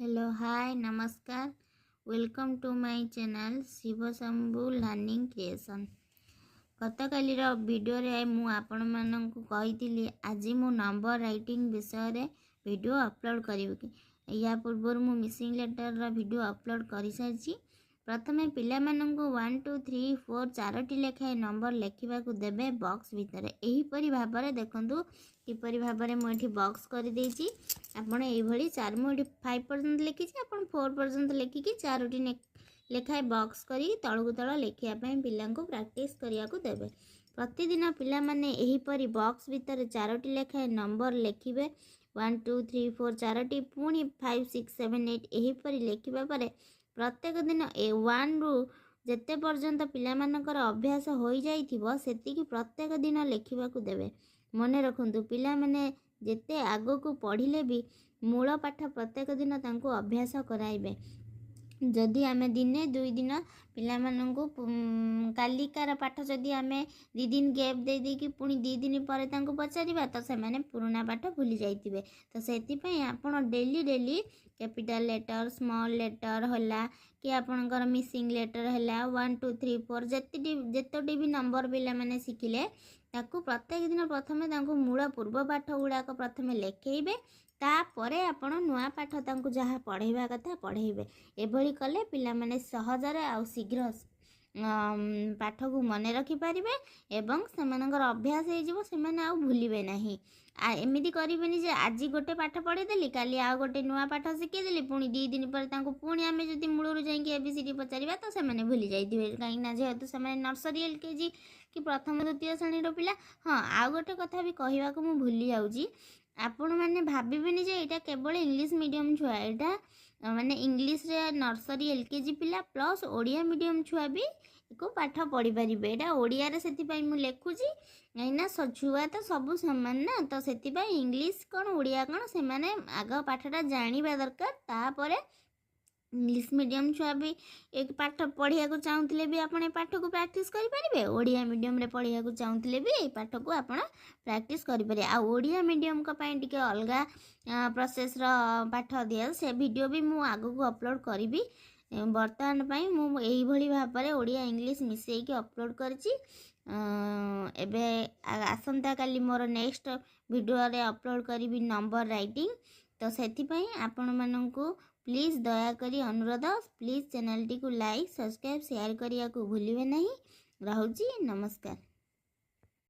Hello hi नमस्कार welcome to my channel Shivshambhu learning creation. गतकाली video रे मु आपण मानक कही आज मु नंबर राइटिंग विषय रे वीडियो अपलोड करी या पूर्व मु मिसिंग लेटर रा वीडियो अपलोड कर सारी। प्रथमे पिला मानंको 1 2 3 4 चारोटी लेखाए नंबर लेखा देवे बॉक्स भितर। एहीपरि भाबरे देखंतु किपरि भाबरे मु एठी बॉक्स कर देछि। आपण एही भली 4 मु एठी 5 पर्यंत लिखि छी, आपण 4 पर्यंत लिखिकी चारोटी लेखाए बॉक्स करी तळकु तळ लेखिया पई पिलांको प्रैक्टिस करिया को देबे। प्रतिदिन पिला माने एहीपरि बॉक्स भितर चारोटी लेखाए नंबर लेखिबे 1 2 3 4 चारोटी, पुणी 5 6 7 8 एहीपरि लेखिबा परे प्रत्येक दिन 1 रु जेते पर्यंत पिला मानकर अभ्यास हो जाइथिबो सेतिकी प्रत्येक दिन लेखिबा को देबे। मने रखंतु पिला माने जेते आगो को पढ़िले भी मूल पाठ प्रत्येक दिन तांको अभ्यास कराइबे। जदि आमे दिने 2 दिन पिला मानंको कालिकार पाठ जदि आमे 2 दिन गैप दे दे कि पुणी 2 दिन पर तांको पचारिबा तो से माने पुराना पाठ भूली जाइतिबे। तो सेति पई आपण daily capital letter small letter होला कि आपणकर मिसिंग लेटर होला 1 2 3 4 जेतोटी भी नंबर पिला माने शिखिले ताकू प्रत्येक दिन प्रथमे तांको मूल पूर्व पाठ गुड़ाक प्रथमे लेखेइबे, तापरे आपण नुआ पाठ तांको जहाँ पढ़ेबा कथा पढ़ेबे। एभली कले पिला माने सहजरे आ शीघ्र पाठ को मन रखि पारिबे एवं सेमानकर अभ्यास हो जिवो, सेमाने आ भूलिबे नाही। एमिति करिबेनी जे आज गोटे पाठ पढ़े देली काली आ गोटे नुआ पाठ शिखे देली पुणी 2 दिन पर तांको पुणी आमे जदि मूलरू जाई के एबीसीडी पचारिबा तो सेमाने भूली जाइथिबे, काई ना जेहेतु सेमाने नर्सरी एलकेजी कि प्रथम द्वितीय श्रेणी रो पिला। हाँ, आ गोटे कथा भी कहवा को मु भूली जाउची, आपण माने भाबिबेनी जे एटा केवल इंग्लिश मीडियम छुआ, एटा माने इंग्लिश रे नर्सरी एलकेजी पिला प्लस ओडिया मीडियम छुआ भी को पाठ पढ़ी पारिबे। एटा ओडिया रे सेति पई मु लेखुची ना छुआ तो सब समान ना, तो सेति पई इंग्लिश कोन ओडिया कोन से माने आग पाठटा जानिबा दरकार। तापरे इंग्लिश मीडियम छुआ भी एक पाठ पढ़िया को चाहूले भी आपने पाठ को प्रैक्टिस करें। ओडिया मीडियम रे पढ़िया को चाहूले भी ये पाठ को आप प्रैक्टिस करें। आ ओडिया मीडियम का पाई टिके अलगा प्रोसेस रो पाठ दिया से वीडियो भी मु आगो को अपलोड करी। बर्तमान पाई मु एही भली भाबरे ओडिया इंग्लिश मिसेई के अपलोड करची। एबे आसंता काली मोर नेक्स्ट वीडियो रे अपलोड करी नंबर राइटिंग। तो सेति पई आपण माननकु प्लीज दया करी अनुरोध, प्लीज चैनल टी को लाइक सब्सक्राइब शेयर करिया को भूलिबे नहीं। रहउची नमस्कार।